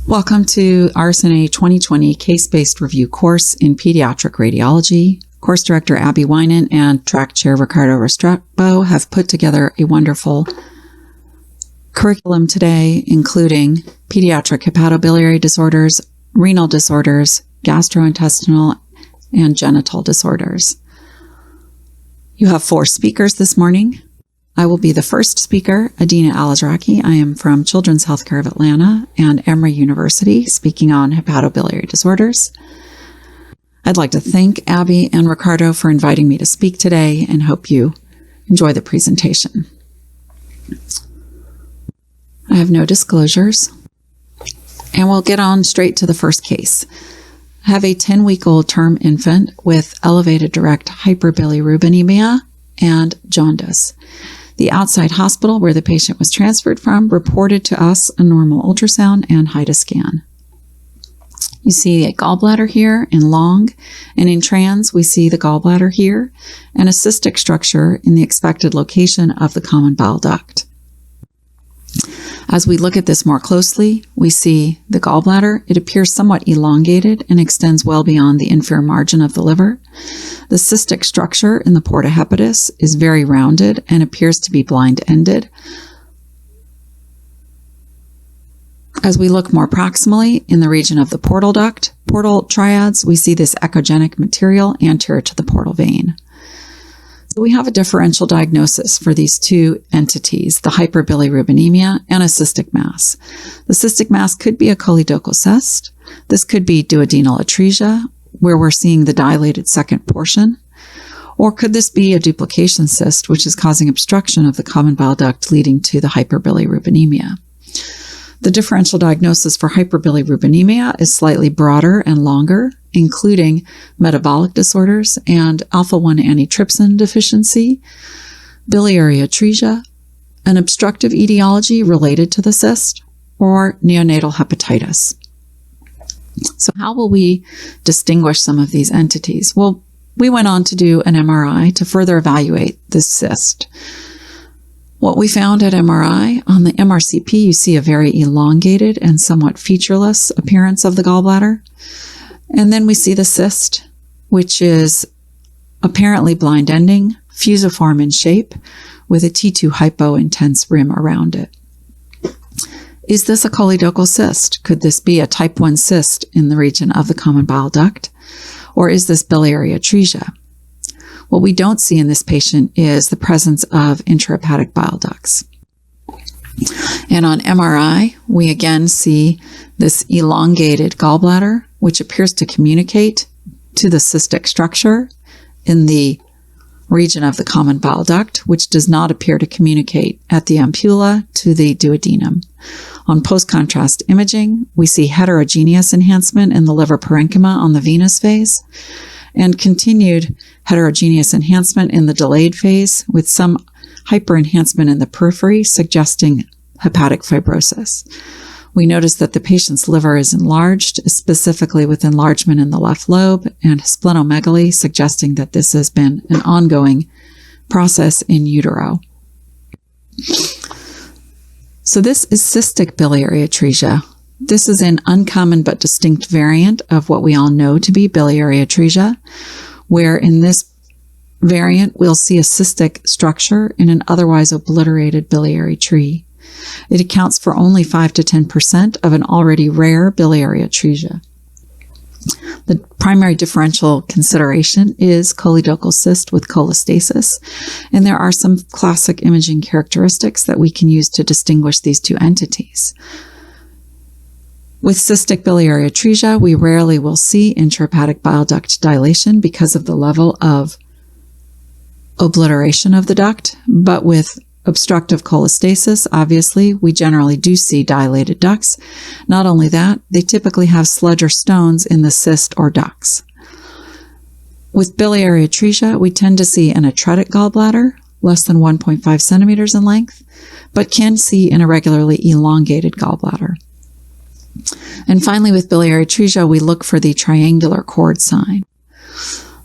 Welcome to RSNA 2020 Case-Based Review course in Pediatric Radiology. Course Director Abby Winan and Track Chair Ricardo Restrepo have put together a wonderful curriculum today, including pediatric hepatobiliary disorders, renal disorders, gastrointestinal, and genital disorders. You have 4 speakers this morning. I will be the first speaker, Adina Alazraki. I am from Children's Healthcare of Atlanta and Emory University, speaking on hepatobiliary disorders. I'd like to thank Abby and Ricardo for inviting me to speak today and hope you enjoy the presentation. I have no disclosures, and we'll get on straight to the first case. I have a 10-week-old term infant with elevated direct hyperbilirubinemia and jaundice. The outside hospital where the patient was transferred from reported to us a normal ultrasound and HIDA scan. You see a gallbladder here in long, and in trans we see the gallbladder here and a cystic structure in the expected location of the common bile duct. As we look at this more closely, we see the gallbladder. It appears somewhat elongated and extends well beyond the inferior margin of the liver. The cystic structure in the porta hepatis is very rounded and appears to be blind-ended. As we look more proximally in the region of the portal duct, portal triads, we see this echogenic material anterior to the portal vein. So we have a differential diagnosis for these two entities, the hyperbilirubinemia and a cystic mass. The cystic mass could be a choledochal cyst. This could be duodenal atresia, where we're seeing the dilated second portion. Or could this be a duplication cyst, which is causing obstruction of the common bile duct leading to the hyperbilirubinemia? The differential diagnosis for hyperbilirubinemia is slightly broader and longer, including metabolic disorders and alpha-1 antitrypsin deficiency, biliary atresia, an obstructive etiology related to the cyst, or neonatal hepatitis. So how will we distinguish some of these entities? Well, we went on to do an MRI to further evaluate this cyst. What we found at MRI, on the MRCP, you see a very elongated and somewhat featureless appearance of the gallbladder. And then we see the cyst, which is apparently blind ending, fusiform in shape, with a T2 hypointense rim around it. Is this a choledochal cyst? Could this be a type 1 cyst in the region of the common bile duct? Or is this biliary atresia? What we don't see in this patient is the presence of intrahepatic bile ducts. And on MRI, we again see this elongated gallbladder, which appears to communicate to the cystic structure in the region of the common bile duct, which does not appear to communicate at the ampulla to the duodenum. On post-contrast imaging, we see heterogeneous enhancement in the liver parenchyma on the venous phase, and continued heterogeneous enhancement in the delayed phase with some hyperenhancement in the periphery, suggesting hepatic fibrosis. We notice that the patient's liver is enlarged, specifically with enlargement in the left lobe and splenomegaly, suggesting that this has been an ongoing process in utero. So this is cystic biliary atresia. This is an uncommon but distinct variant of what we all know to be biliary atresia, where in this variant we'll see a cystic structure in an otherwise obliterated biliary tree. It accounts for only 5 to 10% of an already rare biliary atresia. The primary differential consideration is choledochal cyst with cholestasis, and there are some classic imaging characteristics that we can use to distinguish these two entities. With cystic biliary atresia, we rarely will see intrahepatic bile duct dilation because of the level of obliteration of the duct, but with obstructive cholestasis, obviously, we generally do see dilated ducts. Not only that, they typically have sludge or stones in the cyst or ducts. With biliary atresia, we tend to see an atretic gallbladder, less than 1.5 centimeters in length, but can see an irregularly elongated gallbladder. And finally, with biliary atresia, we look for the triangular cord sign.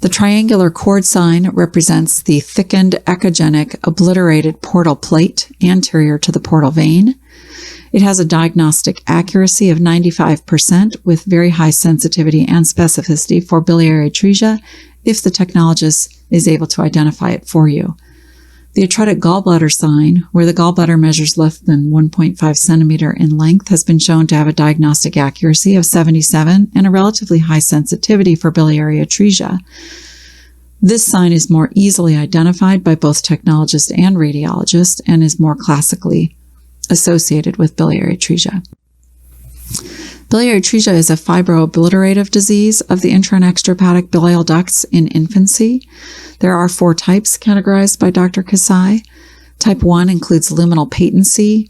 The triangular cord sign represents the thickened, echogenic, obliterated portal plate anterior to the portal vein. It has a diagnostic accuracy of 95% with very high sensitivity and specificity for biliary atresia if the technologist is able to identify it for you. The atretic gallbladder sign, where the gallbladder measures less than 1.5 centimeter in length, has been shown to have a diagnostic accuracy of 77 and a relatively high sensitivity for biliary atresia. This sign is more easily identified by both technologists and radiologists and is more classically associated with biliary atresia. Biliary atresia is a fibro-obliterative disease of the intra and extrahepatic biliary ducts in infancy. There are 4 types categorized by Dr. Kasai. Type 1 includes luminal patency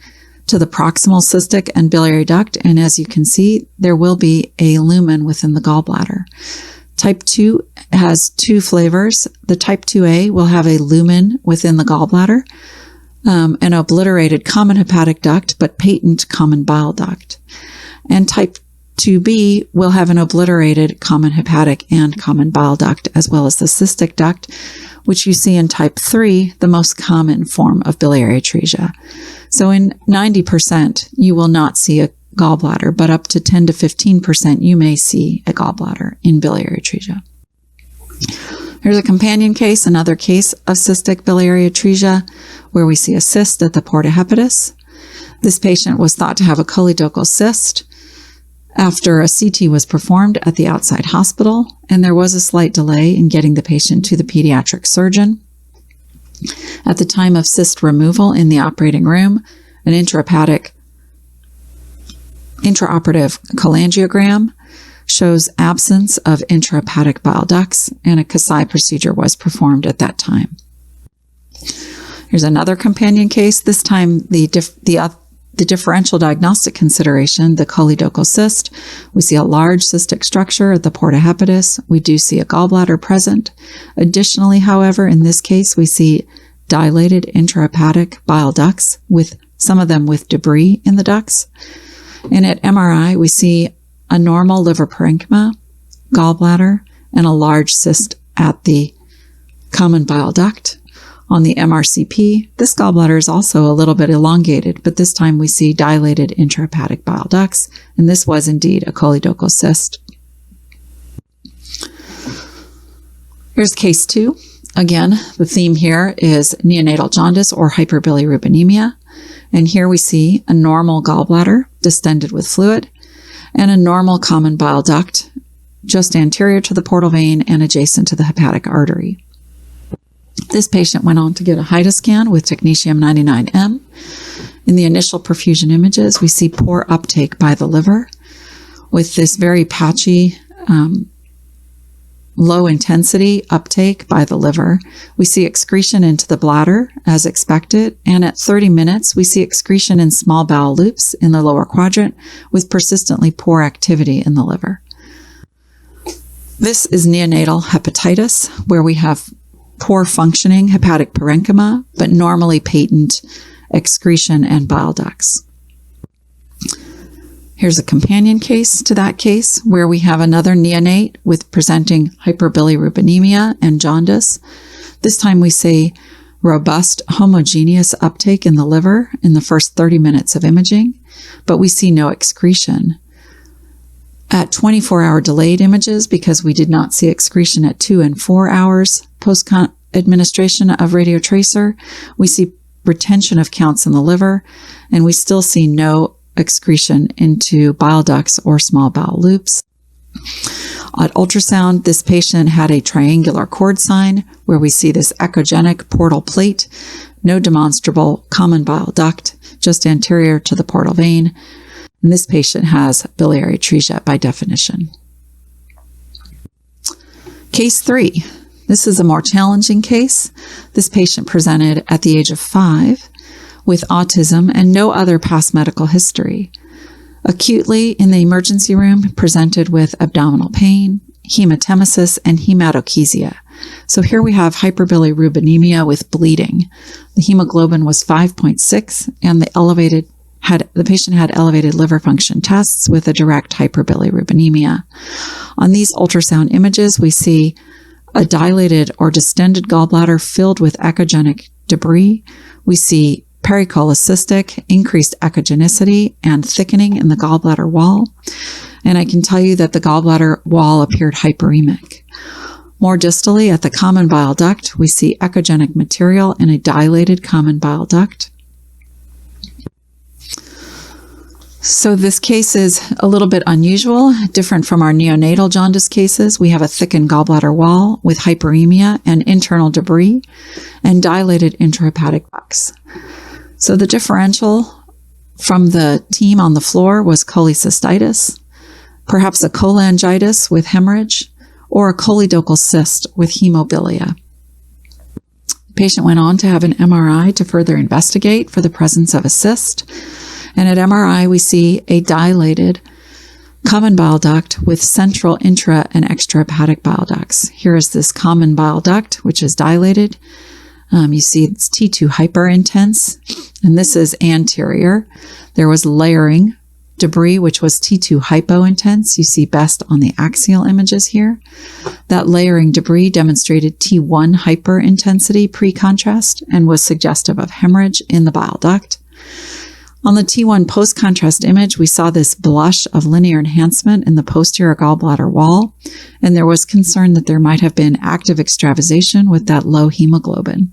to the proximal cystic and biliary duct, and as you can see, there will be a lumen within the gallbladder. Type 2 has 2 flavors. The type 2A will have a lumen within the gallbladder, an obliterated common hepatic duct, but patent common bile duct. And type 2B will have an obliterated common hepatic and common bile duct, as well as the cystic duct, which you see in type 3, the most common form of biliary atresia. So in 90%, you will not see a gallbladder, but up to 10 to 15%, you may see a gallbladder in biliary atresia. Here's a companion case, another case of cystic biliary atresia, where we see a cyst at the porta hepatis. This patient was thought to have a choledochal cyst after a CT was performed at the outside hospital, and there was a slight delay in getting the patient to the pediatric surgeon. At the time of cyst removal in the operating room, an intraoperative cholangiogram shows absence of intrahepatic bile ducts, and a Kasai procedure was performed at that time. Here's another companion case. This time, the differential diagnostic consideration, the choledochal cyst. We see a large cystic structure at the porta hepatis. We do see a gallbladder present. Additionally, however, in this case, we see dilated intrahepatic bile ducts, with some of them with debris in the ducts. And at MRI, we see a normal liver parenchyma, gallbladder, and a large cyst at the common bile duct. On the MRCP, this gallbladder is also a little bit elongated, but this time we see dilated intrahepatic bile ducts, and this was indeed a choledochal cyst. Here's case 2. Again, the theme here is neonatal jaundice or hyperbilirubinemia, and here we see a normal gallbladder distended with fluid and a normal common bile duct just anterior to the portal vein and adjacent to the hepatic artery. This patient went on to get a HIDA scan with technetium-99m. In the initial perfusion images, we see poor uptake by the liver with this very patchy, low-intensity uptake by the liver. We see excretion into the bladder as expected, and at 30 minutes, we see excretion in small bowel loops in the lower quadrant with persistently poor activity in the liver. This is neonatal hepatitis, where we have poor functioning hepatic parenchyma, but normally patent excretion and bile ducts. Here's a companion case to that case, where we have another neonate with presenting hyperbilirubinemia and jaundice. This time we see robust homogeneous uptake in the liver in the first 30 minutes of imaging, but we see no excretion. At 24-hour delayed images, because we did not see excretion at 2 and 4 hours post-administration of radiotracer, we see retention of counts in the liver, and we still see no excretion into bile ducts or small bowel loops. At ultrasound, this patient had a triangular cord sign, where we see this echogenic portal plate, no demonstrable common bile duct, just anterior to the portal vein. And this patient has biliary atresia by definition. Case 3. This is a more challenging case. This patient presented at the age of 5 with autism and no other past medical history. Acutely in the emergency room, presented with abdominal pain, hematemesis, and hematochezia. So here we have hyperbilirubinemia with bleeding. The hemoglobin was 5.6, and the patient had elevated liver function tests with a direct hyperbilirubinemia. On these ultrasound images, we see a dilated or distended gallbladder filled with echogenic debris. We see pericholecystic, increased echogenicity, and thickening in the gallbladder wall. And I can tell you that the gallbladder wall appeared hyperemic. More distally, at the common bile duct, we see echogenic material in a dilated common bile duct. So this case is a little bit unusual, different from our neonatal jaundice cases. We have a thickened gallbladder wall with hyperemia and internal debris and dilated intrahepatic ducts. So the differential from the team on the floor was cholecystitis, perhaps a cholangitis with hemorrhage, or a choledochal cyst with hemobilia. The patient went on to have an MRI to further investigate for the presence of a cyst. And at MRI, we see a dilated common bile duct with central intra and extrahepatic bile ducts. Here is this common bile duct, which is dilated. You see it's T2 hyperintense, and this is anterior. There was layering debris, which was T2 hypointense. You see best on the axial images here. That layering debris demonstrated T1 hyperintensity pre-contrast and was suggestive of hemorrhage in the bile duct. On the T1 post-contrast image, we saw this blush of linear enhancement in the posterior gallbladder wall, and there was concern that there might have been active extravasation with that low hemoglobin.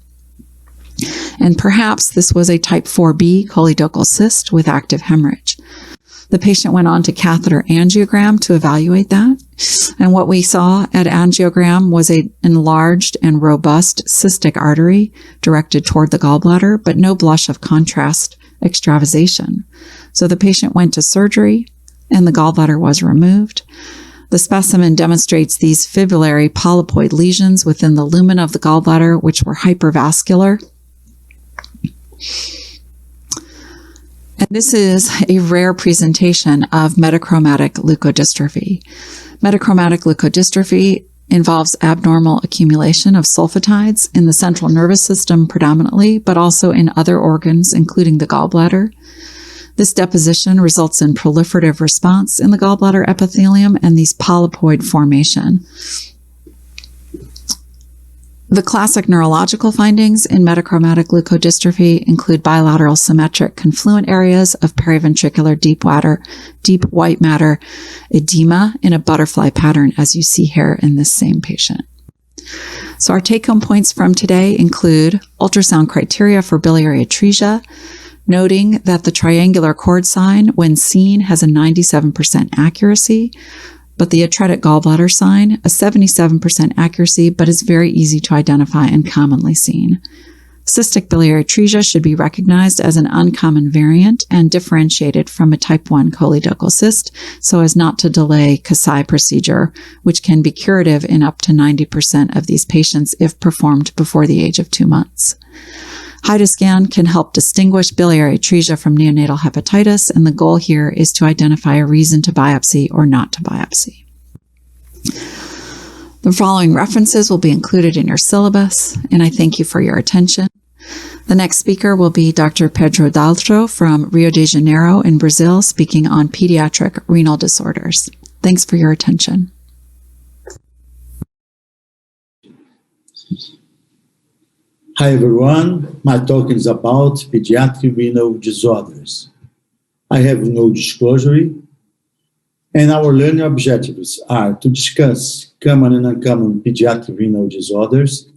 And perhaps this was a type 4B choledochal cyst with active hemorrhage. The patient went on to catheter angiogram to evaluate that. And what we saw at angiogram was an enlarged and robust cystic artery directed toward the gallbladder, but no blush of contrast extravasation. So the patient went to surgery and the gallbladder was removed. The specimen demonstrates these fibrillary polypoid lesions within the lumen of the gallbladder, which were hypervascular. And this is a rare presentation of metachromatic leukodystrophy. Metachromatic leukodystrophy involves abnormal accumulation of sulfatides in the central nervous system predominantly, but also in other organs, including the gallbladder. This deposition results in proliferative response in the gallbladder epithelium and these polypoid formation. The classic neurological findings in metachromatic leukodystrophy include bilateral symmetric confluent areas of periventricular deep white matter edema in a butterfly pattern, as you see here in this same patient. So our take-home points from today include ultrasound criteria for biliary atresia, noting that the triangular cord sign, when seen, has a 97% accuracy, but the atretic gallbladder sign, a 77% accuracy, but is very easy to identify and commonly seen. Cystic biliary atresia should be recognized as an uncommon variant and differentiated from a type 1 choledochal cyst so as not to delay Kasai procedure, which can be curative in up to 90% of these patients if performed before the age of 2 months. HIDA-scan can help distinguish biliary atresia from neonatal hepatitis, and the goal here is to identify a reason to biopsy or not to biopsy. The following references will be included in your syllabus, and I thank you for your attention. The next speaker will be Dr. Pedro Daltro from Rio de Janeiro in Brazil, speaking on pediatric renal disorders. Thanks for your attention. Hi everyone, my talk is about pediatric renal disorders. I have no disclosure, and our learning objectives are to discuss common and uncommon pediatric renal disorders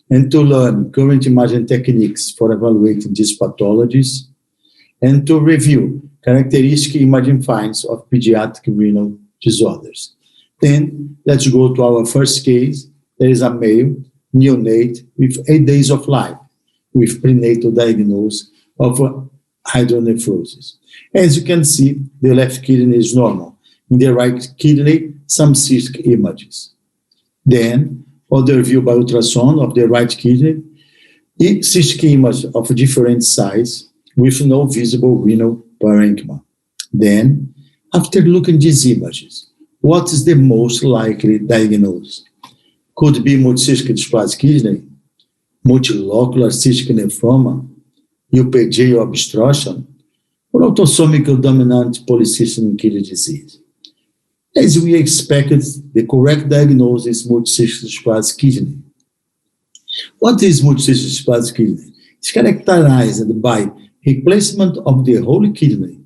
and to learn current imaging techniques for evaluating these pathologies and to review characteristic imaging finds of pediatric renal disorders. Then let's go to our first case. There is a male neonate with 8 days of life with prenatal diagnosis of hydronephrosis. As you can see, the left kidney is normal. In the right kidney, some cystic images. Then, other view by ultrasound of the right kidney, cystic image of different size with no visible renal parenchyma. Then, after looking at these images, what is the most likely diagnosis? Could be multicystic dysplastic kidney, multilocular cystic nephroma, UPJ obstruction, or autosomical dominant polycystic kidney disease. As we expected, the correct diagnosis is multicystic dysplastic kidney. What is multicystic dysplastic kidney? It's characterized by replacement of the whole kidney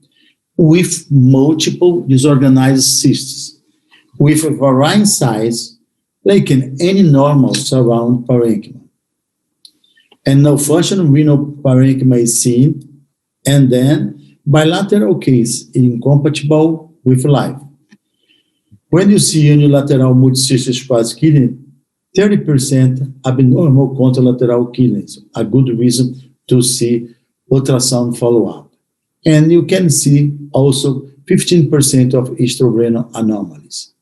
with multiple disorganized cysts with a varying size, like in any normal surround parenchyma. And no functional renal parenchyma is seen, and then bilateral case incompatible with life. When you see unilateral multicystic spastic kidney, 30% abnormal contralateral kidneys, a good reason to see ultrasound follow-up. And you can see also 15% of extrarenal anomalies.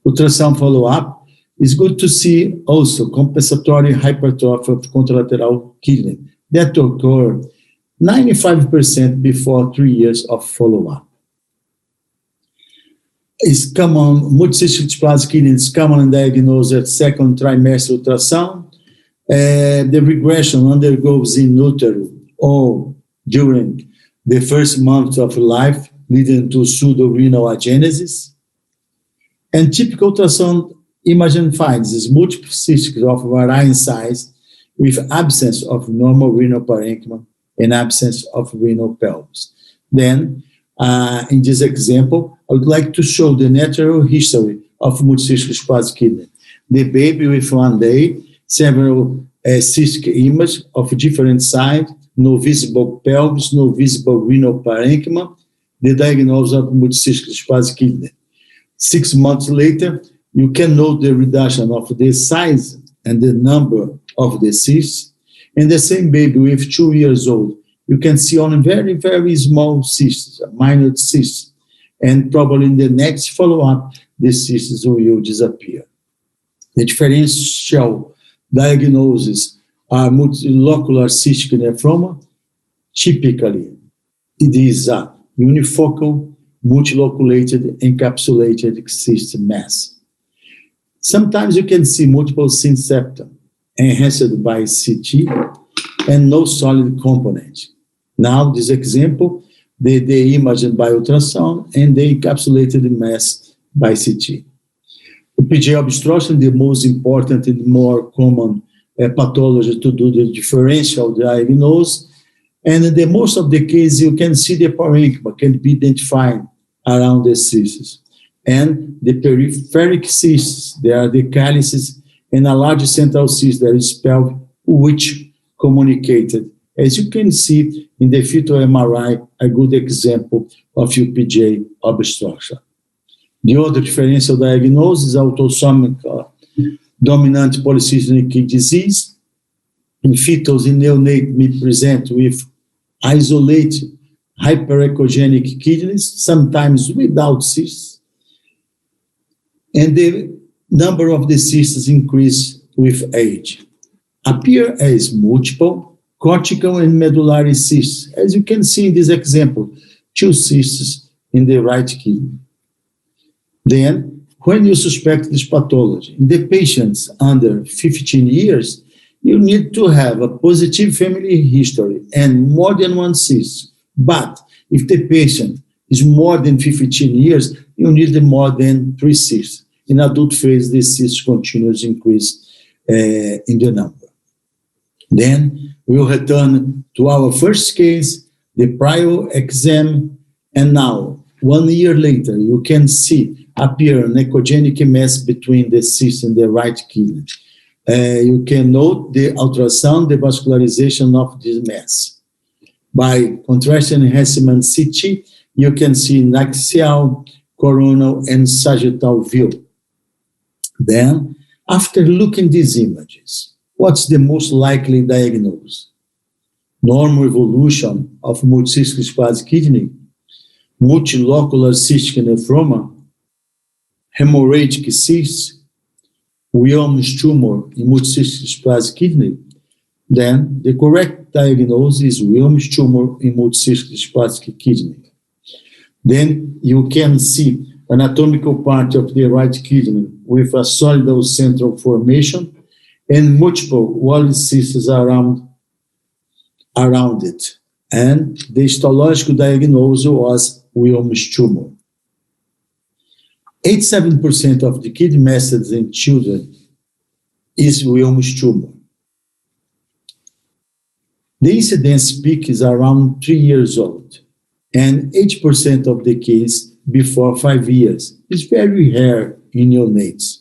Ultrasound follow-up is good to see also compensatory hypertrophy of contralateral kidney that occur 95% before 3 years of follow-up. Is common, multicystic spastic kidney is commonly diagnosed at second trimester ultrasound. The regression undergoes in utero or during the first months of life, leading to pseudorenal agenesis. And typical ultrasound imaging finds is multiple cysts of varying size with absence of normal renal parenchyma and absence of renal pelvis. Then, in this example, I would like to show the natural history of multicystic spastic kidney. The baby with 1 day, several cystic images of different size, no visible pelvis, no visible renal parenchyma, the diagnosis of multicystic spastic kidney. 6 months later, you can note the reduction of the size and the number of the cysts. In the same baby with 2 years old, you can see only very, very small cysts, minor cysts, and probably in the next follow-up, the cysts will disappear. The differential diagnoses are multilocular cystic nephroma. Typically, it is a unifocal, multiloculated, encapsulated cyst mass. Sometimes you can see multiple synsepta enhanced by CT and no solid component. Now, this example, the image by ultrasound and the encapsulated mass by CT. The PJ obstruction, the most important and more common pathology to do the differential diagnosis. And in the most of the cases, you can see the parenchyma can be identified around the cysts. And the peripheric cysts, they are the calyces, and a large central cyst that is pelvic, which communicated. As you can see in the fetal MRI, a good example of UPJ obstruction. The other differential diagnosis is autosomic dominant polycystic kidney disease. In fetals in neonate may present with isolated hyperechogenic kidneys, sometimes without cysts. And the number of the cysts increase with age. Appear as multiple cortical and medullary cysts. As you can see in this example, 2 cysts in the right kidney. Then, when you suspect this pathology, in the patients under 15 years, you need to have a positive family history and more than 1 cyst. But if the patient is more than 15 years, you need more than 3 cysts. In adult phase, the cysts continues to increase in the number. Then we'll return to our first case, the prior exam, and now, 1 year later, you can see appear an echogenic mass between the cyst and the right kidney. You can note the ultrasound, the vascularization of this mass. By contrast enhancement CT, you can see axial, coronal, and sagittal view. Then, after looking at these images, what's the most likely diagnosis? Normal evolution of multicystic spastic kidney, multilocular cystic nephroma, hemorrhagic cyst, Wilms tumor in multicystic spastic kidney. Then the correct diagnosis is Wilms tumor in multicystic spastic kidney. Then you can see anatomical part of the right kidney with a solid central formation and multiple wall cysts around it. And the histological diagnosis was Wilms tumor. 87% of the kidney masses in children is Wilms tumor. The incidence peak is around 3 years old, and 8% of the case before 5 years. It's very rare in neonates.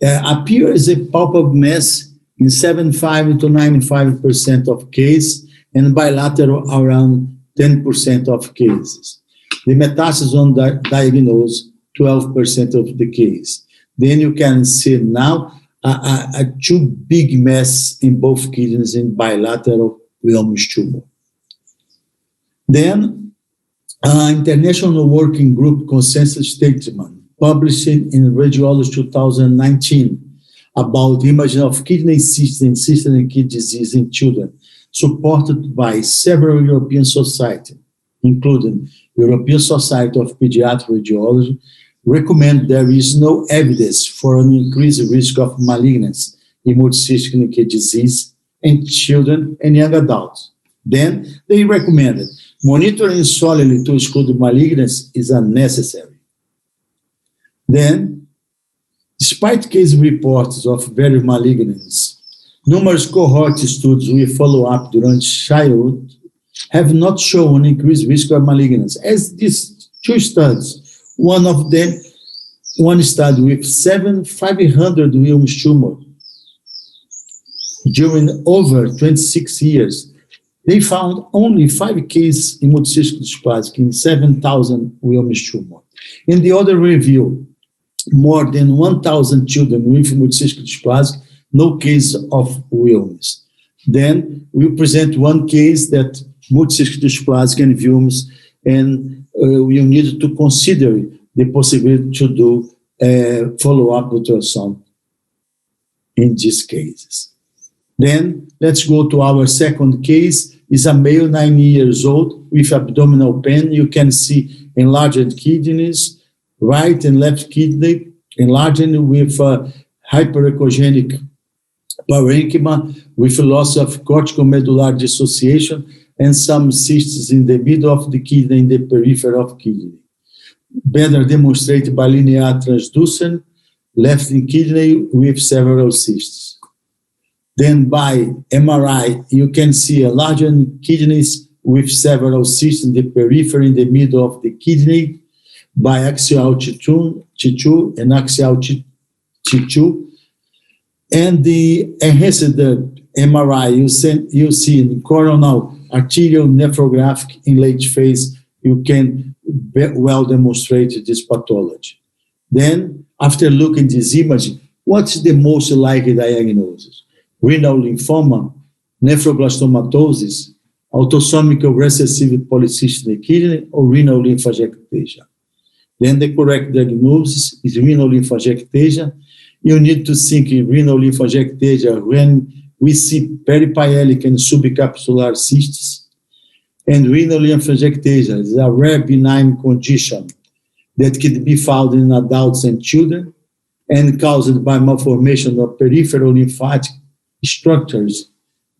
Appears a palpable mass in 75 to 95% of cases, and bilateral around 10% of cases. The metastasis on diagnosed 12% of the case. Then you can see now a two big mass in both kidneys in bilateral Wilms tumor. Then, International Working Group consensus statement published in Radiology 2019 about imaging of kidney cysts and systemic kidney disease in children, supported by several European societies, including European Society of Paediatric Radiology, recommend there is no evidence for an increased risk of malignancy in multicystic kidney disease in children and young adults. Then they recommended monitoring solely to exclude malignancy is unnecessary. Then, despite case reports of various malignancies, numerous cohort studies with follow-up during childhood have not shown increased risk of malignancy. As these two studies, one study with 500 Wilms tumor during over 26 years, they found only 5 cases in multicystic dysplastic in 7,000 Wilms tumor. In the other review, more than 1,000 children with multicystic dysplastic, no case of Wilms. Then we present one case that multicystic dysplastic and Wilms, and we need to consider the possibility to do follow-up ultrasound in these cases. Then let's go to our second case. Is a male 9 years old with abdominal pain. You can see enlarged kidneys, right and left kidney, enlarged with hyperechogenic parenchyma with loss of cortical medullary dissociation and some cysts in the middle of the kidney and the periphery of kidney. Better demonstrated by linear transduction, left in kidney with several cysts. Then by MRI, you can see enlarged kidneys with several cysts in the periphery in the middle of the kidney, by axial T2 and axial T2. And the enhanced MRI, you see in coronal arterial nephrographic in late phase, you can well demonstrate this pathology. Then, after looking at this imaging, what's the most likely diagnosis? Renal lymphoma, nephroblastomatosis, autosomic recessive polycystic kidney, or renal lymphangiectasia. Then the correct diagnosis is renal lymphangiectasia. You need to think in renal lymphangiectasia when we see peripielic and subcapsular cysts. And renal lymphangiectasia is a rare benign condition that can be found in adults and children and caused by malformation of peripheral lymphatic structures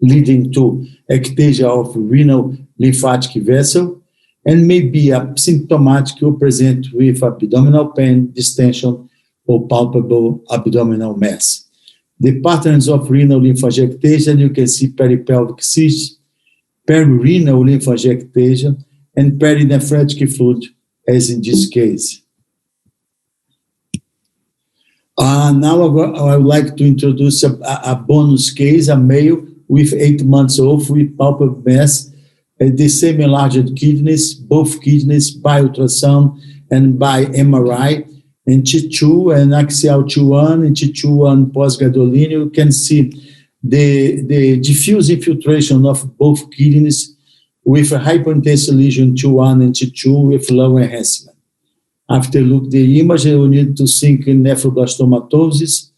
leading to ectasia of renal lymphatic vessel, and may be asymptomatic or present with abdominal pain, distension, or palpable abdominal mass. The patterns of renal lymphangiectasia, you can see peripelvic cysts, perirenal lymphangiectasia, and perinephritic fluid, as in this case. Now I would like to introduce a bonus case, a male with 8 months old with palpable mass, the same enlarged kidneys, both kidneys by ultrasound and by MRI, and T2 and axial T1 and T2 post-gadolinium. You can see the diffuse infiltration of both kidneys with a hyperintense lesion T1 and T2 with low enhancement. After look at the image, we need to think in nephroblastomatosis.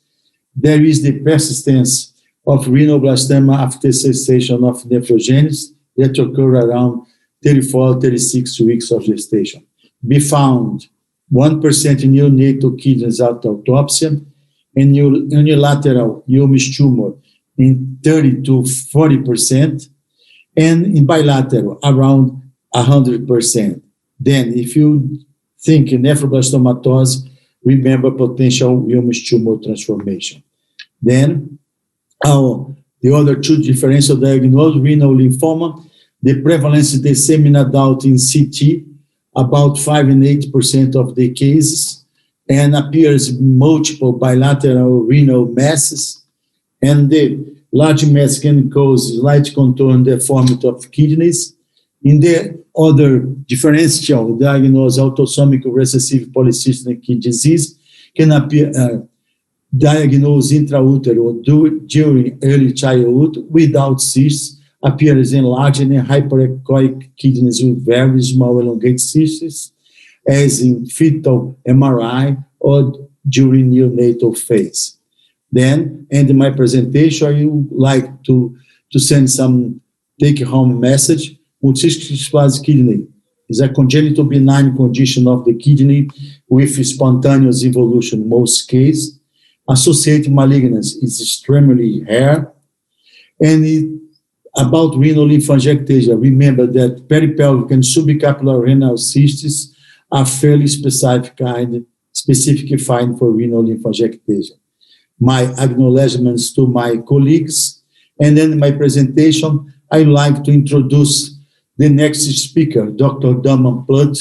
There is the persistence of renal blastoma after cessation of nephrogenesis that occur around 34, 36 weeks of gestation. Be found 1% in neonatal kidneys after autopsy, and unilateral Wilms tumor in 30 to 40%, and in bilateral around 100%. Then, if you think in nephroblastoma, remember potential Wilms tumor transformation. Then, our The other two differential diagnoses, renal lymphoma, the prevalence is the same in adult in CT, about 5 and 8% of the cases, and appears multiple bilateral renal masses, and the large mass can cause light contour and deformity of kidneys. In the other differential diagnosis, autosomic recessive polycystic kidney disease can appear diagnosed intrautero during early childhood without cysts, appears enlarged and hyperechoic kidneys with very small elongated cysts, as in fetal MRI or during neonatal phase. Then, in my presentation, I would like to send some take-home message. Multicystic dysplasia kidney is a congenital benign condition of the kidney with spontaneous evolution in most cases. Associated malignancy is extremely rare. And about renal lymphangiectasia, remember that peripelvic and subcapillary renal cysts are fairly specific finding for renal lymphangiectasia. My acknowledgements to my colleagues, and then in my presentation, I'd like to introduce the next speaker, Dr. Doman Plutt,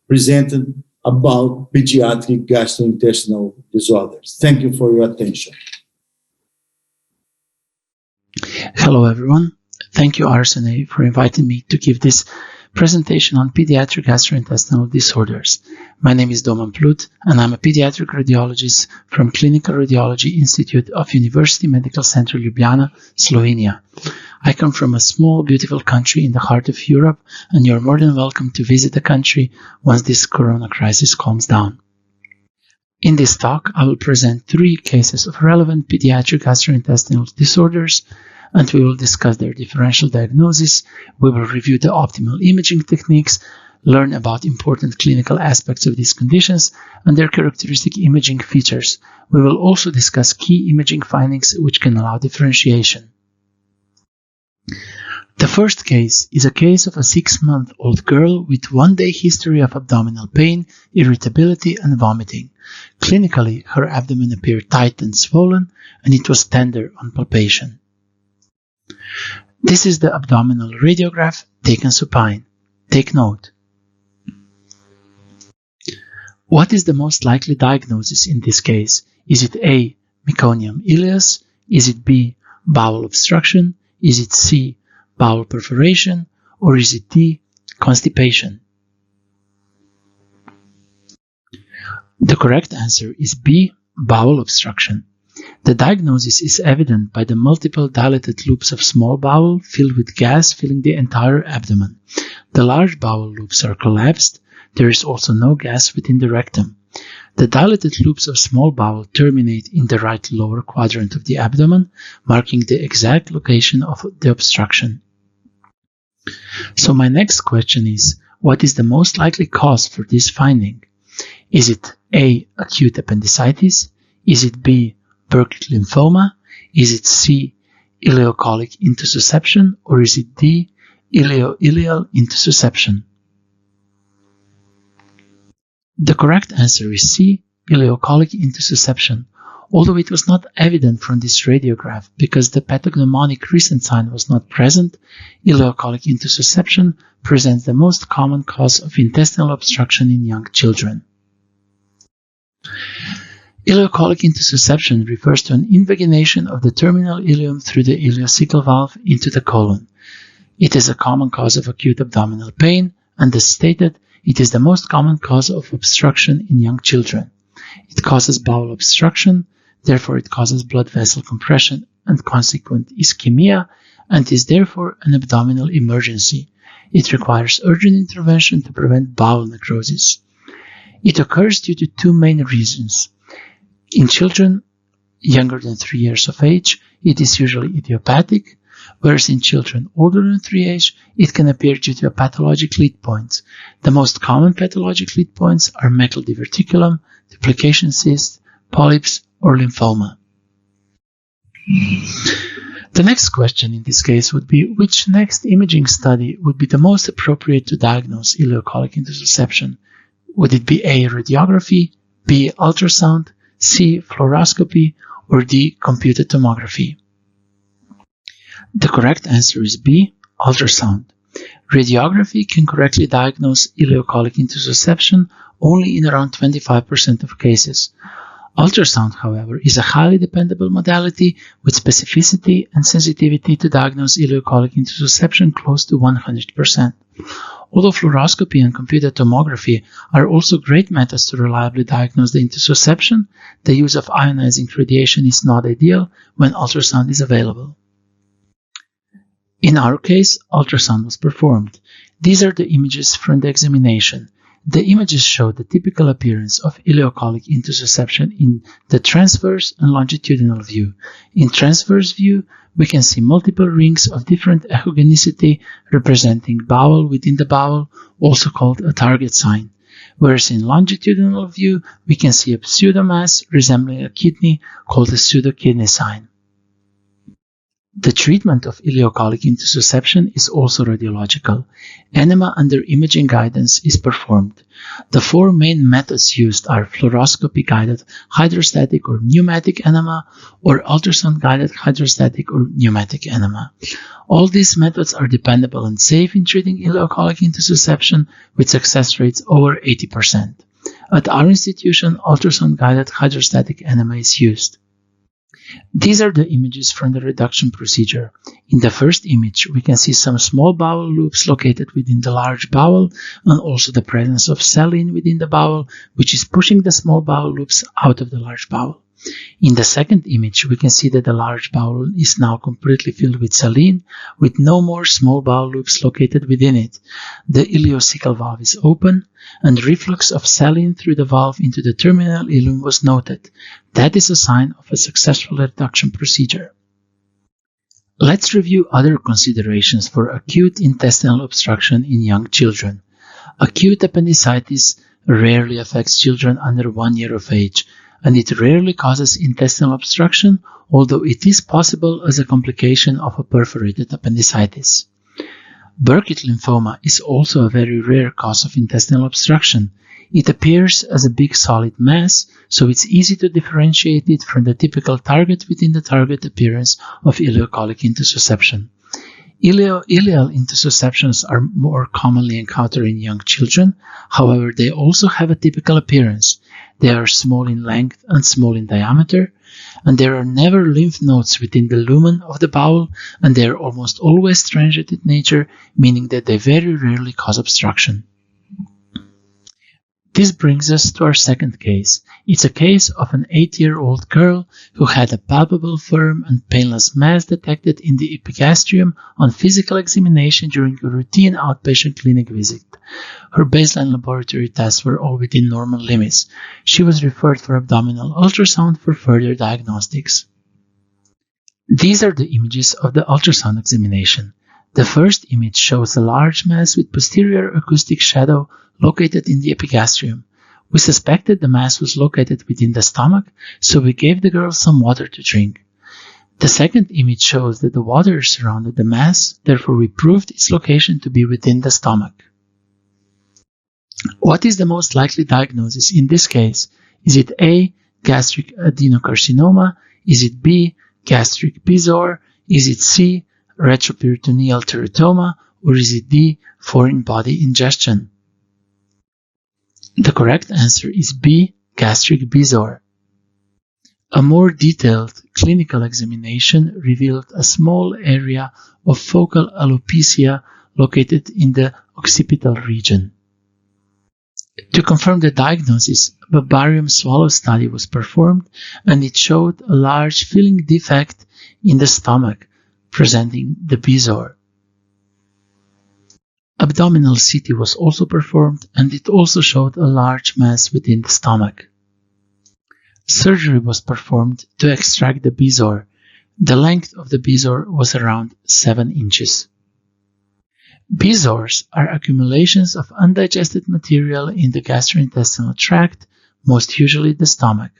presented about pediatric gastrointestinal disorders. Thank you for your attention. Hello, everyone. Thank you, RSNA, for inviting me to give this presentation on pediatric gastrointestinal disorders. My name is Doman Plutt, and I'm a pediatric radiologist from Clinical Radiology Institute of University Medical Center Ljubljana, Slovenia. I come from a small, beautiful country in the heart of Europe, and you're more than welcome to visit the country once this corona crisis calms down. In this talk, I will present 3 cases of relevant pediatric gastrointestinal disorders, and we will discuss their differential diagnosis. We will review the optimal imaging techniques, learn about important clinical aspects of these conditions and their characteristic imaging features. We will also discuss key imaging findings which can allow differentiation. The first case is a case of a 6-month-old girl with 1-day history of abdominal pain, irritability, and vomiting. Clinically, her abdomen appeared tight and swollen, and it was tender on palpation. This is the abdominal radiograph taken supine. Take note. What is the most likely diagnosis in this case? Is it A, meconium ileus? Is it B, bowel obstruction? Is it C, bowel perforation? Or is it D, constipation? The correct answer is B, bowel obstruction. The diagnosis is evident by the multiple dilated loops of small bowel filled with gas filling the entire abdomen. The large bowel loops are collapsed. There is also no gas within the rectum. The dilated loops of small bowel terminate in the right lower quadrant of the abdomen, marking the exact location of the obstruction. So my next question is, what is the most likely cause for this finding? Is it A, acute appendicitis? Is it B, Burkitt lymphoma? Is it C, ileocolic intussusception? Or is it D, ileo-ileal intussusception? The correct answer is C, ileocolic intussusception, although it was not evident from this radiograph because the pathognomonic crescent sign was not present. Ileocolic intussusception presents the most common cause of intestinal obstruction in young children. Ileocolic intussusception refers to an invagination of the terminal ileum through the ileocecal valve into the colon. It is a common cause of acute abdominal pain, and as stated, it is the most common cause of obstruction in young children. It causes bowel obstruction, therefore it causes blood vessel compression and consequent ischemia, and is therefore an abdominal emergency. It requires urgent intervention to prevent bowel necrosis. It occurs due to 2 main reasons. In children younger than 3 years of age, it is usually idiopathic, whereas in children older than 3 age, it can appear due to a pathologic lead point. The most common pathologic lead points are metal diverticulum, duplication cyst, polyps, or lymphoma. The next question in this case would be, which next imaging study would be the most appropriate to diagnose ileocolic intussusception? Would it be A, radiography, B, ultrasound, C, fluoroscopy, or D, computed tomography? The correct answer is B, ultrasound. Radiography can correctly diagnose ileocolic intussusception only in around 25% of cases. Ultrasound, however, is a highly dependable modality with specificity and sensitivity to diagnose ileocolic intussusception close to 100%. Although fluoroscopy and computed tomography are also great methods to reliably diagnose the intussusception, the use of ionizing radiation is not ideal when ultrasound is available. In our case, ultrasound was performed. These are the images from the examination. The images show the typical appearance of ileocolic intussusception in the transverse and longitudinal view. In transverse view, we can see multiple rings of different echogenicity representing bowel within the bowel, also called a target sign. Whereas in longitudinal view, we can see a pseudomass resembling a kidney called a pseudokidney sign. The treatment of ileocolic intussusception is also radiological. Enema under imaging guidance is performed. The four main methods used are fluoroscopy-guided hydrostatic or pneumatic enema, or ultrasound-guided hydrostatic or pneumatic enema. All these methods are dependable and safe in treating ileocolic intussusception with success rates over 80%. At our institution, ultrasound-guided hydrostatic enema is used. These are the images from the reduction procedure. In the first image, we can see some small bowel loops located within the large bowel and also the presence of saline within the bowel, which is pushing the small bowel loops out of the large bowel. In the second image, we can see that the large bowel is now completely filled with saline, with no more small bowel loops located within it. The ileocecal valve is open, and reflux of saline through the valve into the terminal ileum was noted. That is a sign of a successful reduction procedure. Let's review other considerations for acute intestinal obstruction in young children. Acute appendicitis rarely affects children under 1 year of age, and it rarely causes intestinal obstruction, although it is possible as a complication of a perforated appendicitis. Burkitt lymphoma is also a very rare cause of intestinal obstruction. It appears as a big solid mass, so it's easy to differentiate it from the typical target within the target appearance of ileocolic intussusception. Ileal intussusceptions are more commonly encountered in young children. However, they also have a typical appearance. They are small in length and small in diameter, and there are never lymph nodes within the lumen of the bowel, and they are almost always transient in nature, meaning that they very rarely cause obstruction. This brings us to our second case. It's a case of an 8-year-old girl who had a palpable, firm, and painless mass detected in the epigastrium on physical examination during a routine outpatient clinic visit. Her baseline laboratory tests were all within normal limits. She was referred for abdominal ultrasound for further diagnostics. These are the images of the ultrasound examination. The first image shows a large mass with posterior acoustic shadow located in the epigastrium. We suspected the mass was located within the stomach, so we gave the girl some water to drink. The second image shows that the water surrounded the mass, therefore we proved its location to be within the stomach. What is the most likely diagnosis in this case? Is it A, gastric adenocarcinoma? Is it B, gastric bezoar? Is it C, retroperitoneal teratoma? Or is it D, foreign body ingestion? The correct answer is B, gastric bezoar. A more detailed clinical examination revealed a small area of focal alopecia located in the occipital region. To confirm the diagnosis, a barium swallow study was performed, and it showed a large filling defect in the stomach, presenting the bezoar. Abdominal CT was also performed, and it also showed a large mass within the stomach. Surgery was performed to extract the bezoar. The length of the bezoar was around 7 inches. Bezoars are accumulations of undigested material in the gastrointestinal tract, most usually the stomach.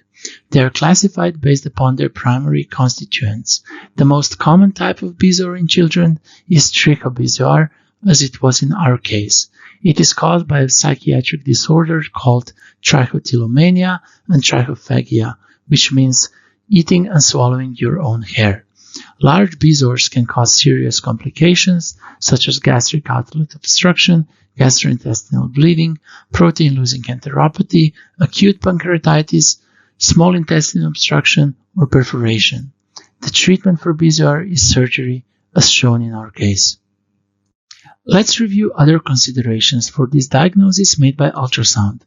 They are classified based upon their primary constituents. The most common type of bezoar in children is trichobezoar, as it was in our case. It is caused by a psychiatric disorder called trichotillomania and trichophagia, which means eating and swallowing your own hair. Large bezoars can cause serious complications such as gastric outlet obstruction, gastrointestinal bleeding, protein-losing enteropathy, acute pancreatitis, small intestine obstruction, or perforation. The treatment for bezoar is surgery, as shown in our case. Let's review other considerations for this diagnosis made by ultrasound.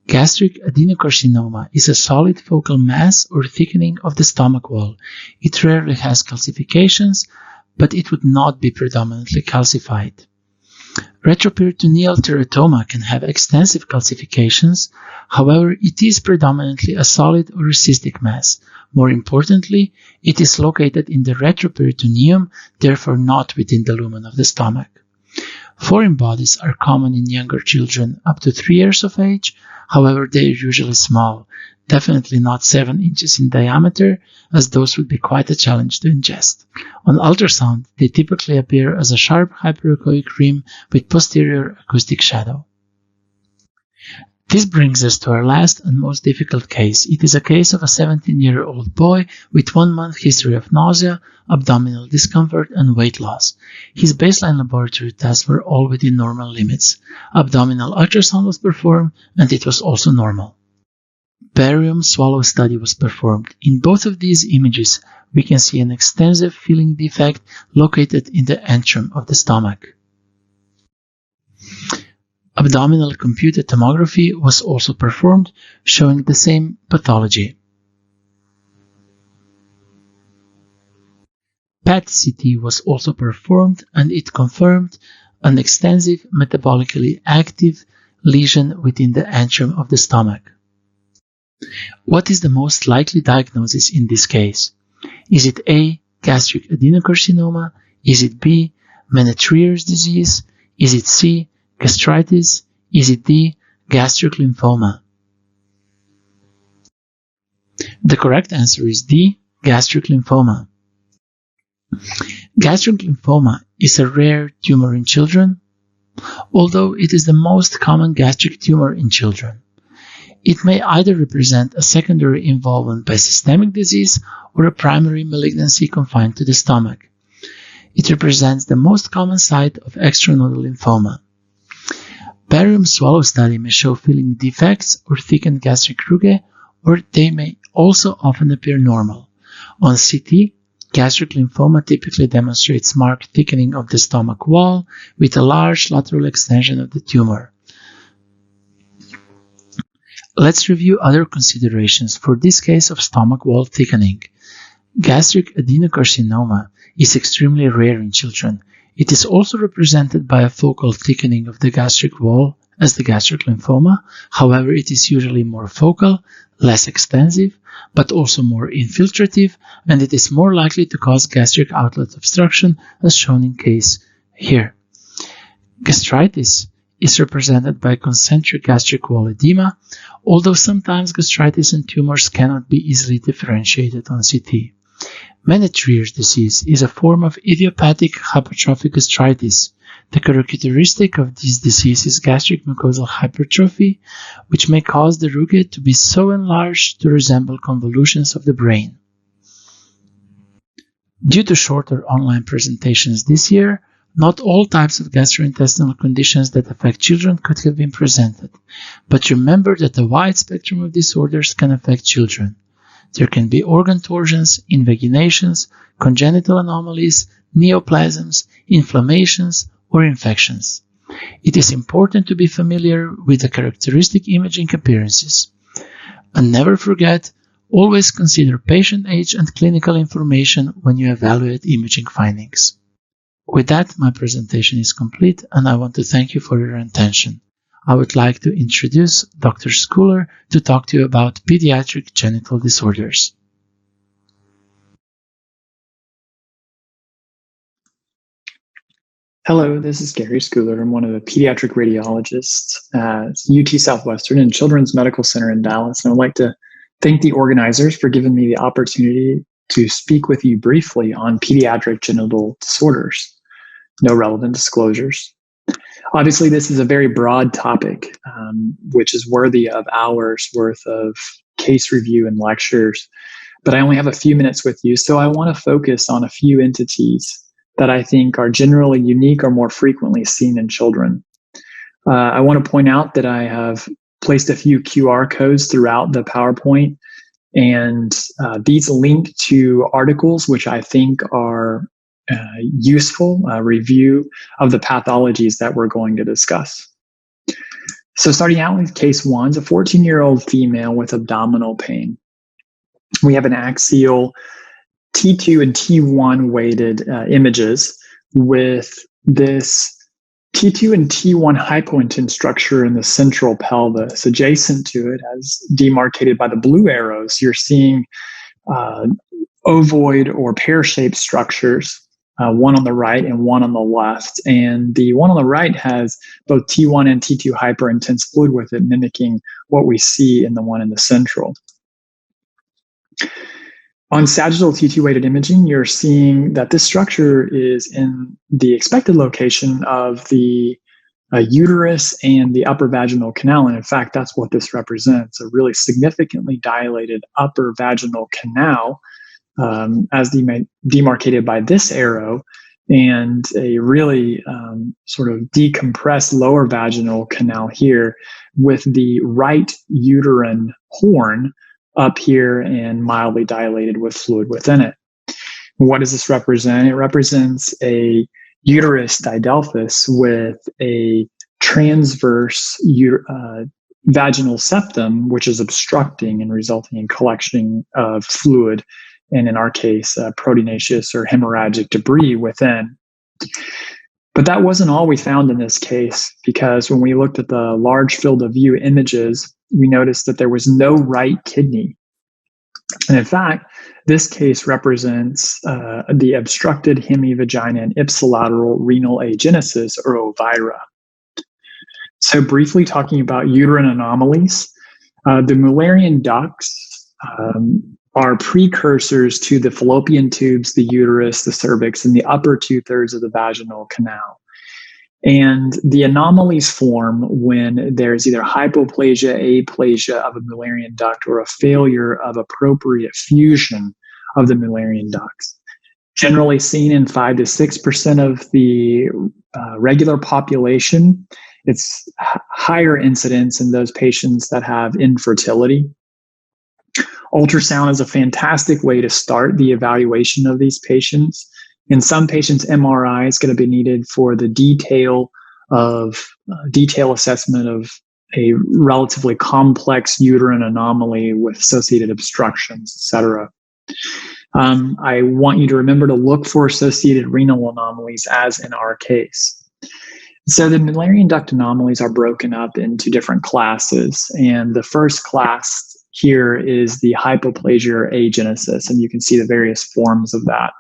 Gastric adenocarcinoma is a solid focal mass or thickening of the stomach wall. It rarely has calcifications, but it would not be predominantly calcified. Retroperitoneal teratoma can have extensive calcifications, however, it is predominantly a solid or a cystic mass. More importantly, it is located in the retroperitoneum, therefore not within the lumen of the stomach. Foreign bodies are common in younger children up to 3 years of age, however, they are usually small, definitely not 7 inches in diameter, as those would be quite a challenge to ingest. On ultrasound, they typically appear as a sharp hyperechoic rim with posterior acoustic shadow. This brings us to our last and most difficult case. It is a case of a 17-year-old boy with 1 month history of nausea, abdominal discomfort, and weight loss. His baseline laboratory tests were all within normal limits. Abdominal ultrasound was performed, and it was also normal. Barium swallow study was performed. In both of these images, we can see an extensive filling defect located in the antrum of the stomach. Abdominal computed tomography was also performed, showing the same pathology. PET-CT was also performed, and it confirmed an extensive metabolically active lesion within the antrum of the stomach. What is the most likely diagnosis in this case? Is it A, gastric adenocarcinoma? Is it B, Menetrier's disease? Is it C, gastritis? Is it D, gastric lymphoma? The correct answer is D, gastric lymphoma. Gastric lymphoma is a rare tumor in children, although it is the most common gastric tumor in children. It may either represent a secondary involvement by systemic disease or a primary malignancy confined to the stomach. It represents the most common site of extranodal lymphoma. Barium swallow study may show filling defects or thickened gastric rugae, or they may also often appear normal. On CT, gastric lymphoma typically demonstrates marked thickening of the stomach wall with a large lateral extension of the tumor. Let's review other considerations for this case of stomach wall thickening. Gastric adenocarcinoma is extremely rare in children. It is also represented by a focal thickening of the gastric wall as the gastric lymphoma. However, it is usually more focal, less extensive, but also more infiltrative, and it is more likely to cause gastric outlet obstruction, as shown in case here. Gastritis is represented by concentric gastric wall edema, although sometimes gastritis and tumors cannot be easily differentiated on CT. Menetrier's disease is a form of idiopathic hypertrophic gastritis. The characteristic of this disease is gastric mucosal hypertrophy, which may cause the rugae to be so enlarged to resemble convolutions of the brain. Due to shorter online presentations this year, not all types of gastrointestinal conditions that affect children could have been presented, but remember that a wide spectrum of disorders can affect children. There can be organ torsions, invaginations, congenital anomalies, neoplasms, inflammations, or infections. It is important to be familiar with the characteristic imaging appearances. And never forget, always consider patient age and clinical information when you evaluate imaging findings. With that, my presentation is complete, and I want to thank you for your attention. I would like to introduce Dr. Schooler to talk to you about pediatric genital disorders. Hello, this is Gary Schooler. I'm one of the pediatric radiologists at UT Southwestern and Children's Medical Center in Dallas. And I'd like to thank the organizers for giving me the opportunity to speak with you briefly on pediatric genital disorders. No relevant disclosures. Obviously, this is a very broad topic, which is worthy of hours worth of case review and lectures. but I only have a few minutes with you, so I want to focus on a few entities that I think are generally unique or more frequently seen in children. I want to point out that I have placed a few QR codes throughout the PowerPoint, and these link to articles which I think are useful review of the pathologies that we're going to discuss. So starting out with case 1, a 14-year-old female with abdominal pain. We have an axial T2 and T1 weighted images with this T2 and T1 hypointense structure in the central pelvis. Adjacent to it, as demarcated by the blue arrows, you're seeing ovoid or pear-shaped structures, one on the right and one on the left. And the one on the right has both T1 and T2 hyperintense fluid with it, mimicking what we see in the one in the central. On sagittal T2 weighted imaging, you're seeing that this structure is in the expected location of the uterus and the upper vaginal canal. And in fact, that's what this represents, a really significantly dilated upper vaginal canal, as demarcated by this arrow, and a really sort of decompressed lower vaginal canal here with the right uterine horn up here and mildly dilated with fluid within it. What does this represent? It represents a uterus didelphys with a transverse vaginal septum, which is obstructing and resulting in collection of fluid, and in our case, proteinaceous or hemorrhagic debris within. But that wasn't all we found in this case, because when we looked at the large field of view images, we noticed that there was no right kidney. And in fact, this case represents the obstructed hemivagina and ipsilateral renal agenesis, or ovira. So briefly talking about uterine anomalies, the Mullerian ducts are precursors to the fallopian tubes, the uterus, the cervix, and the upper 2/3 of the vaginal canal. And the anomalies form when there's either hypoplasia, aplasia of a Mullerian duct, or a failure of appropriate fusion of the Mullerian ducts. Generally seen in 5 to 6% of the regular population. It's higher incidence in those patients that have infertility. Ultrasound is a fantastic way to start the evaluation of these patients. In some patients, MRI is going to be needed for the detail assessment of a relatively complex uterine anomaly with associated obstructions, etc. I want you to remember to look for associated renal anomalies, as in our case. So the Mullerian duct anomalies are broken up into different classes, and the first class here is the hypoplasia or agenesis, and you can see the various forms of that.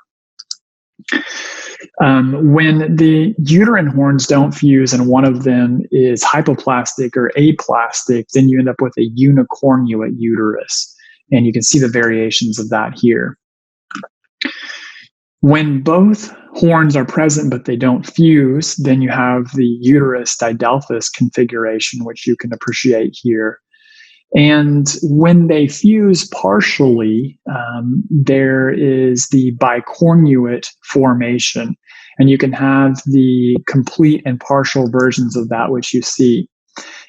When the uterine horns don't fuse and one of them is hypoplastic or aplastic, then you end up with a unicornuate uterus, and you can see the variations of that here. When both horns are present but they don't fuse, then you have the uterus didelphys configuration, which you can appreciate here. And when they fuse partially, there is the bicornuate formation, and you can have the complete and partial versions of that, which you see.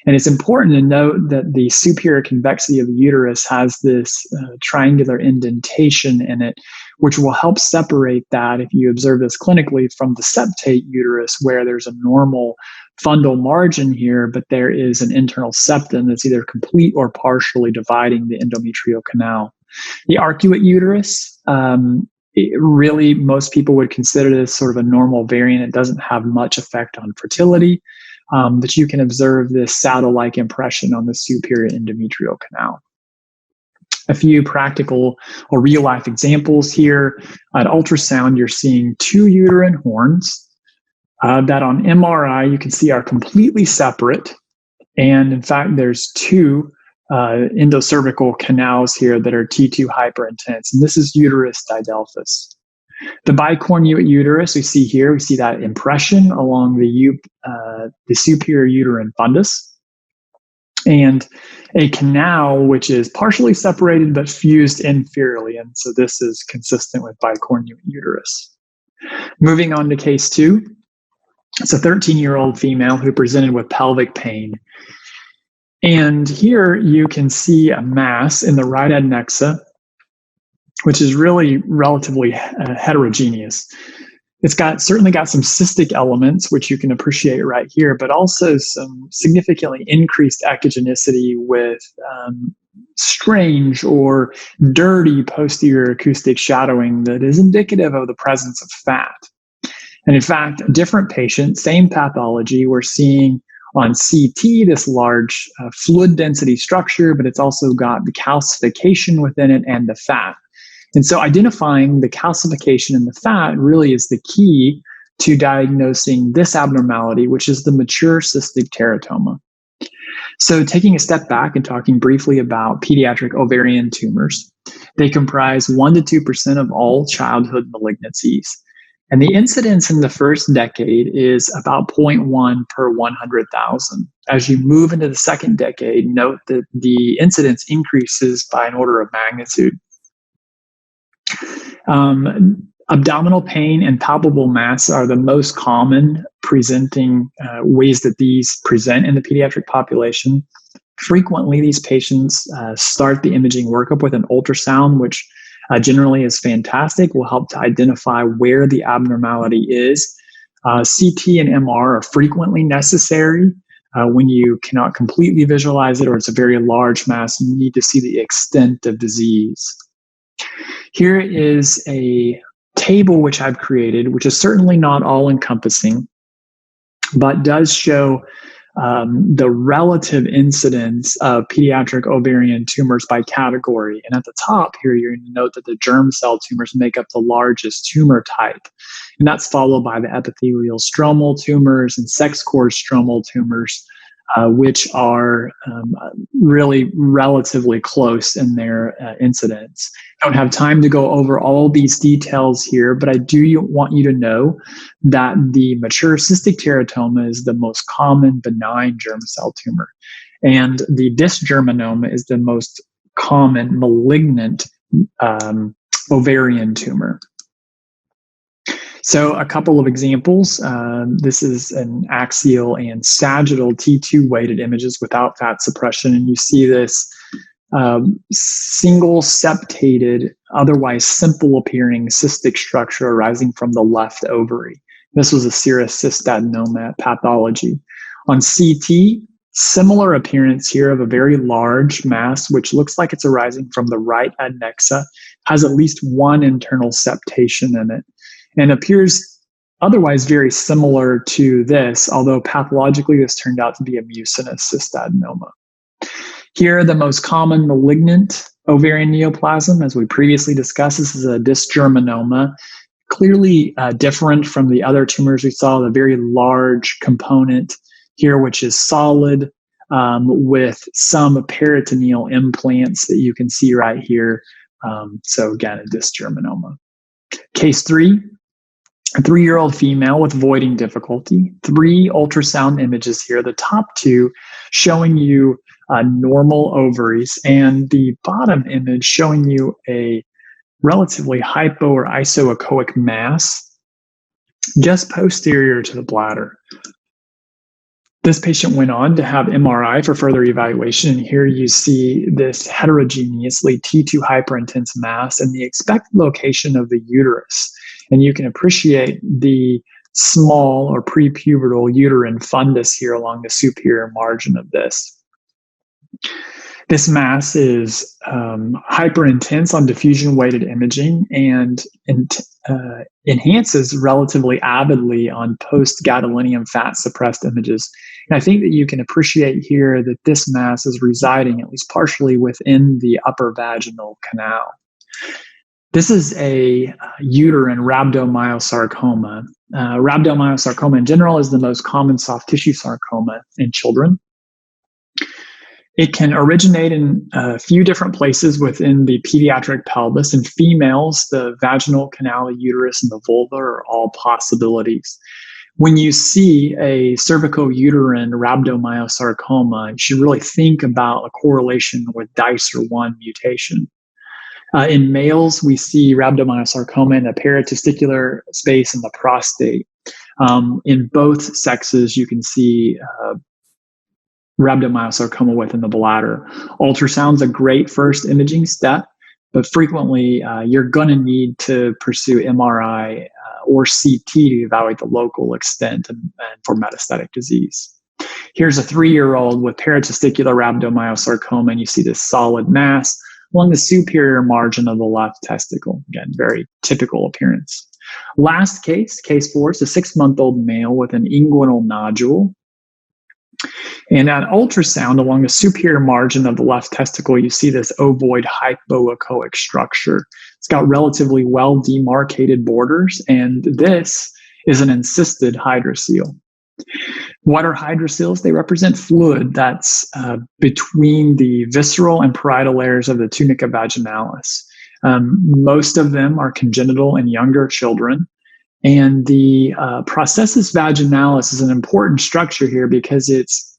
And it's important to note that the superior convexity of the uterus has this triangular indentation in it, which will help separate that, if you observe this clinically, from the septate uterus, where there's a normal fundal margin here, but there is an internal septum that's either complete or partially dividing the endometrial canal. The arcuate uterus, really most people would consider this sort of a normal variant. It doesn't have much effect on fertility, but you can observe this saddle-like impression on the superior endometrial canal. A few practical or real-life examples here. At ultrasound, you're seeing 2 uterine horns that on MRI you can see are completely separate. And in fact, there's 2 endocervical canals here that are T2 hyperintense, and this is uterus didelphys. The bicornuate uterus we see here, we see that impression along the superior uterine fundus. and a canal which is partially separated but fused inferiorly. And so this is consistent with bicornuate uterus. Moving on to case 2. It's a 13-year-old female who presented with pelvic pain. And here you can see a mass in the right adnexa, which is really relatively heterogeneous. It's certainly got some cystic elements, which you can appreciate right here, but also some significantly increased echogenicity with strange or dirty posterior acoustic shadowing that is indicative of the presence of fat. And in fact, a different patient, same pathology, we're seeing on CT this large fluid density structure, but it's also got the calcification within it and the fat. And so identifying the calcification and the fat really is the key to diagnosing this abnormality, which is the mature cystic teratoma. So taking a step back and talking briefly about pediatric ovarian tumors, they comprise 1% to 2% of all childhood malignancies. And the incidence in the first decade is about 0.1 per 100,000. As you move into the second decade, note that the incidence increases by an order of magnitude. Abdominal pain and palpable mass are the most common presenting ways that these present in the pediatric population. Frequently, these patients start the imaging workup with an ultrasound, which generally is fantastic, will help to identify where the abnormality is. CT and MR are frequently necessary when you cannot completely visualize it or it's a very large mass and you need to see the extent of disease. Here is a table which I've created, which is certainly not all-encompassing, but does show the relative incidence of pediatric ovarian tumors by category. And at the top here, you're going to note that the germ cell tumors make up the largest tumor type. And that's followed by the epithelial stromal tumors and sex cord stromal tumors, which are really relatively close in their incidence. I don't have time to go over all these details here, but I do want you to know that the mature cystic teratoma is the most common benign germ cell tumor, and the dysgerminoma is the most common malignant ovarian tumor. So a couple of examples. This is an axial and sagittal T2 weighted images without fat suppression. And you see this single septated, otherwise simple appearing cystic structure arising from the left ovary. This was a serous cystadenoma pathology. On CT, similar appearance here of a very large mass, which looks like it's arising from the right adnexa, has at least one internal septation in it, and appears otherwise very similar to this, although pathologically this turned out to be a mucinous cystadenoma. Here, the most common malignant ovarian neoplasm, as we previously discussed, this is a dysgerminoma, clearly different from the other tumors we saw, the very large component here, which is solid, with some peritoneal implants that you can see right here. So again, a dysgerminoma. Case 3. A 3-year-old female with voiding difficulty. 3 ultrasound images here. The top 2 showing you normal ovaries, and the bottom image showing you a relatively hypo or isoechoic mass just posterior to the bladder. This patient went on to have MRI for further evaluation, and here you see this heterogeneously T2 hyperintense mass in the expected location of the uterus. And you can appreciate the small or prepubertal uterine fundus here along the superior margin of this. This mass is hyperintense on diffusion-weighted imaging and enhances relatively avidly on post-gadolinium fat-suppressed images. And I think that you can appreciate here that this mass is residing at least partially within the upper vaginal canal. This is a uterine rhabdomyosarcoma. Rhabdomyosarcoma in general is the most common soft tissue sarcoma in children. It can originate in a few different places within the pediatric pelvis. In females, the vaginal canal, the uterus, and the vulva are all possibilities. When you see a cervicouterine rhabdomyosarcoma, you should really think about a correlation with Dicer1 mutation. In males, we see rhabdomyosarcoma in the paratesticular space and the prostate. In both sexes, you can see rhabdomyosarcoma within the bladder. Ultrasound's a great first imaging step, but frequently you're going to need to pursue MRI or CT to evaluate the local extent and for metastatic disease. Here's a 3-year-old with paratesticular rhabdomyosarcoma, and you see this solid mass along the superior margin of the left testicle. Again, very typical appearance. Last case, case 4, is a 6-month-old male with an inguinal nodule. And at ultrasound, along the superior margin of the left testicle, you see this ovoid hypoechoic structure. It's got relatively well demarcated borders, and this is an encysted hydrocele. What are hydroceles? They represent fluid that's between the visceral and parietal layers of the tunica vaginalis. Most of them are congenital in younger children. And the processus vaginalis is an important structure here because its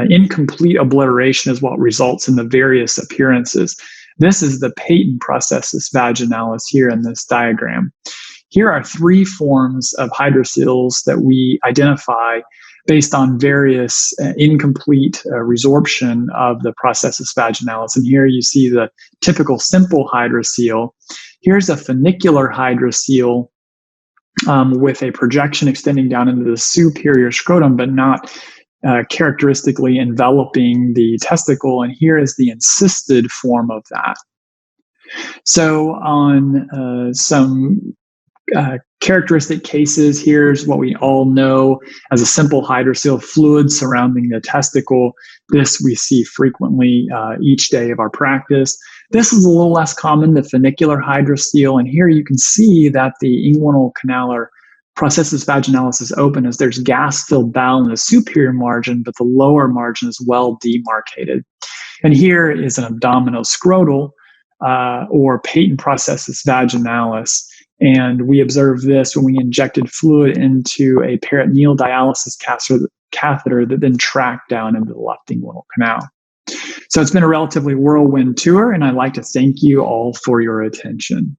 incomplete obliteration is what results in the various appearances. This is the patent processus vaginalis here in this diagram. Here are 3 forms of hydroceles that we identify based on various incomplete resorption of the processus vaginalis. And here you see the typical simple hydrocele. Here's a funicular hydrocele with a projection extending down into the superior scrotum, but not characteristically enveloping the testicle. And here is the encysted form of that. So on some characteristic cases, here's what we all know as a simple hydrocele: fluid surrounding the testicle. This we see frequently each day of our practice. This is a little less common, the funicular hydrocele, and here you can see that the inguinal canalar processus vaginalis is open as there's gas-filled bowel in the superior margin, but the lower margin is well demarcated. And here is an abdominoscrotal or patent processus vaginalis. And we observed this when we injected fluid into a peritoneal dialysis catheter that then tracked down into the left inguinal canal. So it's been a relatively whirlwind tour, and I'd like to thank you all for your attention.